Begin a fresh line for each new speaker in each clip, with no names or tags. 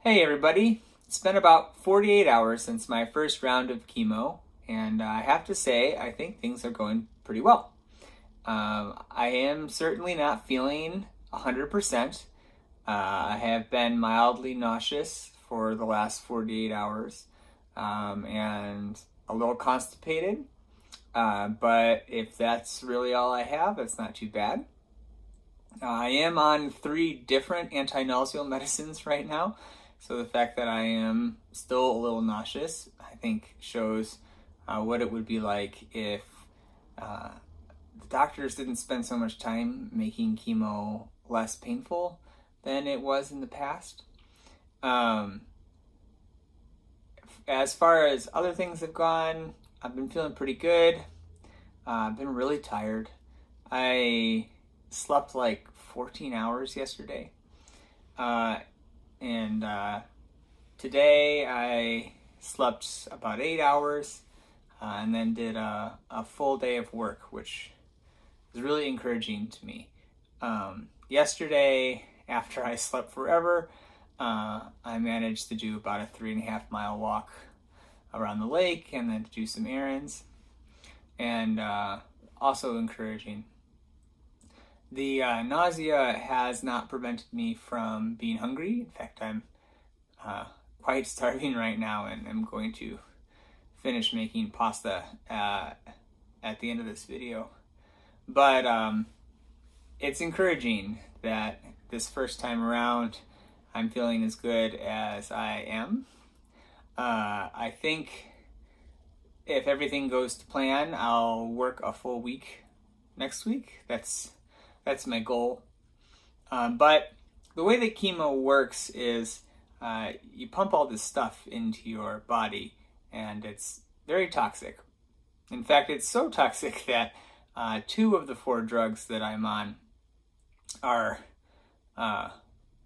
Hey everybody, it's been about 48 hours since my first round of chemo, and I have to say, I think things are going pretty well. I am certainly not feeling 100%. I have been mildly nauseous for the last 48 hours and a little constipated, but if that's really all I have, it's not too bad. I am on 3 different anti-nausea medicines right now. So the fact that I am still a little nauseous, I think, shows what it would be like if the doctors didn't spend so much time making chemo less painful than it was in the past. As far as other things have gone, I've been feeling pretty good. I've been really tired. I slept like 14 hours yesterday. And today I slept about 8 hours and then did a full day of work, which was really encouraging to me. Yesterday, after I slept forever, I managed to do about a 3.5 mile walk around the lake and then to do some errands, and also encouraging. The nausea has not prevented me from being hungry. In fact, I'm quite starving right now, and I'm going to finish making pasta at the end of this video. But it's encouraging that this first time around I'm feeling as good as I am. I think if everything goes to plan, I'll work a full week next week. That's my goal. But the way that chemo works is you pump all this stuff into your body, and it's very toxic. In fact, it's so toxic that 2 of the 4 drugs that I'm on are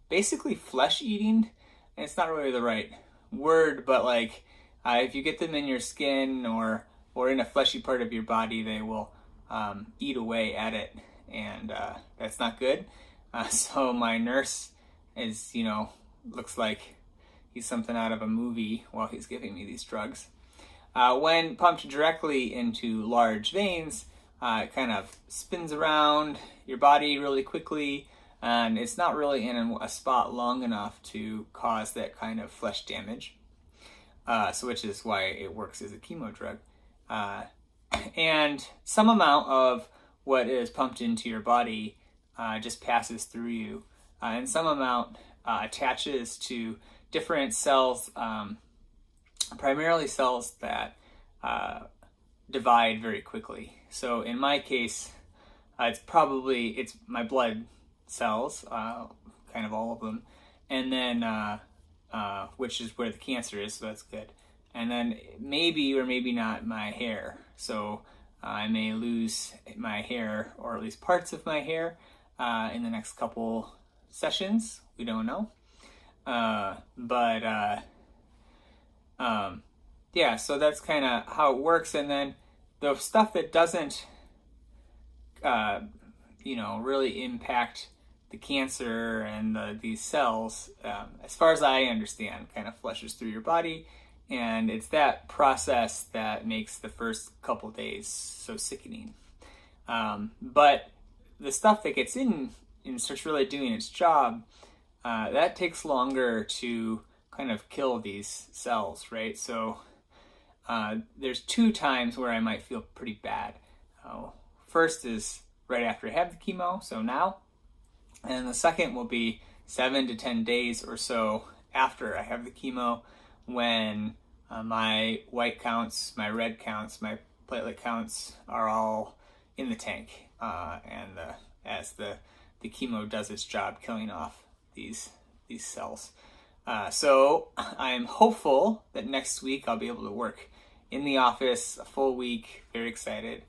basically flesh-eating. And it's not really the right word, but like if you get them in your skin or in a fleshy part of your body, they will eat away at it. And that's not good. So my nurse is, looks like he's something out of a movie while he's giving me these drugs. When pumped directly into large veins, it kind of spins around your body really quickly, and it's not really in a spot long enough to cause that kind of flesh damage. So which is why it works as a chemo drug. And some amount of what is pumped into your body just passes through you, and some amount attaches to different cells, primarily cells that divide very quickly. So in my case, it's my blood cells, kind of all of them, and then which is where the cancer is, so that's good. And then maybe or maybe not my hair. So I may lose my hair, or at least parts of my hair, in the next couple sessions. We don't know. Yeah, so that's kind of how it works. And then the stuff that doesn't, really impact the cancer and these cells, as far as I understand, kind of flushes through your body. And it's that process that makes the first couple days so sickening. But the stuff that gets in and starts really doing its job, that takes longer to kind of kill these cells, right? So there's 2 times where I might feel pretty bad. First is right after I have the chemo, so now. And the second will be 7 to 10 days or so after I have the chemo, when my white counts, my red counts, my platelet counts are all in the tank, and as the chemo does its job killing off these cells. So I'm hopeful that next week I'll be able to work in the office a full week. Very excited,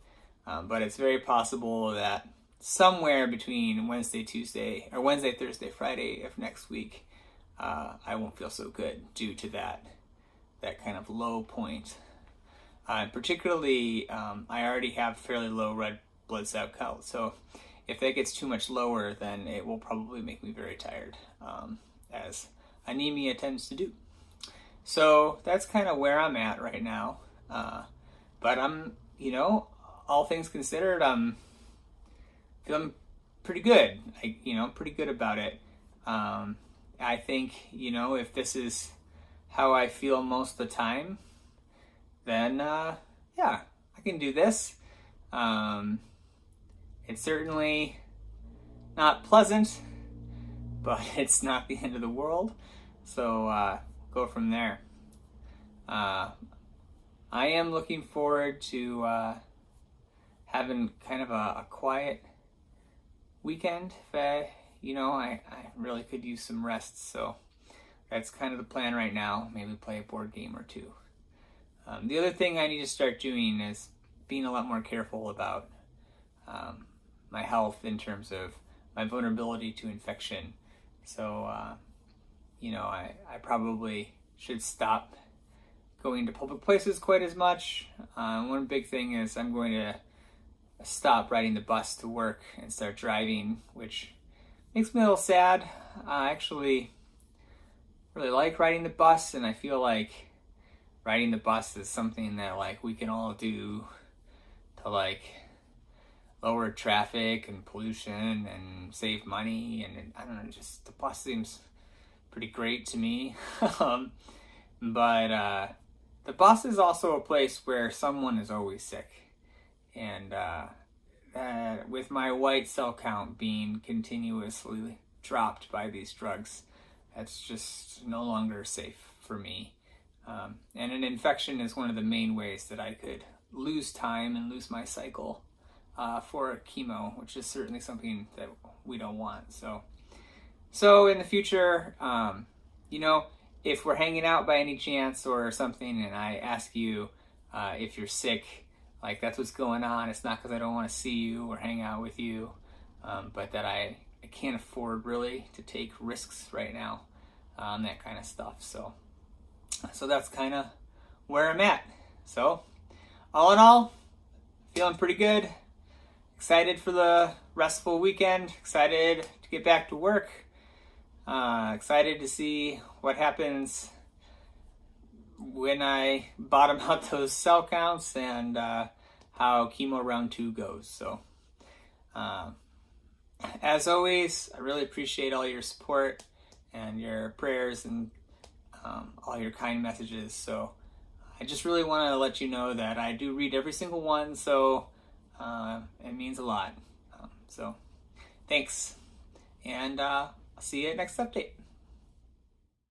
but it's very possible that somewhere between Wednesday, Thursday, Friday of next week, I won't feel so good due to that kind of low point. Particularly, I already have fairly low red blood cell count, so if that gets too much lower, then it will probably make me very tired, as anemia tends to do. So that's kind of where I'm at right now. But I'm, all things considered, I'm feeling pretty good. Pretty good about it. I think, if this is how I feel most of the time, then, yeah, I can do this. It's certainly not pleasant, but it's not the end of the world. So, go from there. I am looking forward to having kind of a quiet weekend. I really could use some rest, so that's kind of the plan right now. Maybe play a board game or two. The other thing I need to start doing is being a lot more careful about my health in terms of my vulnerability to infection. So, I probably should stop going to public places quite as much. One big thing is I'm going to stop riding the bus to work and start driving, which makes me a little sad. I actually really like riding the bus, and I feel like riding the bus is something that we can all do to lower traffic and pollution and save money, and I don't know, just the bus seems pretty great to me. But the bus is also a place where someone is always sick, and with my white cell count being continuously dropped by these drugs, that's just no longer safe for me. And an infection is one of the main ways that I could lose time and lose my cycle for chemo, which is certainly something that we don't want. So in the future, if we're hanging out by any chance or something, and I ask you if you're sick, that's what's going on. It's not because I don't want to see you or hang out with you, but that I can't afford really to take risks right now on that kind of stuff. So that's kind of where I'm at. So all in all, feeling pretty good. Excited for the restful weekend. Excited to get back to work. Excited to see what happens when I bottom out those cell counts and how chemo round 2 goes. So, as always, I really appreciate all your support and your prayers and all your kind messages. So, I just really want to let you know that I do read every single one, so it means a lot. So, thanks, and I'll see you at next update.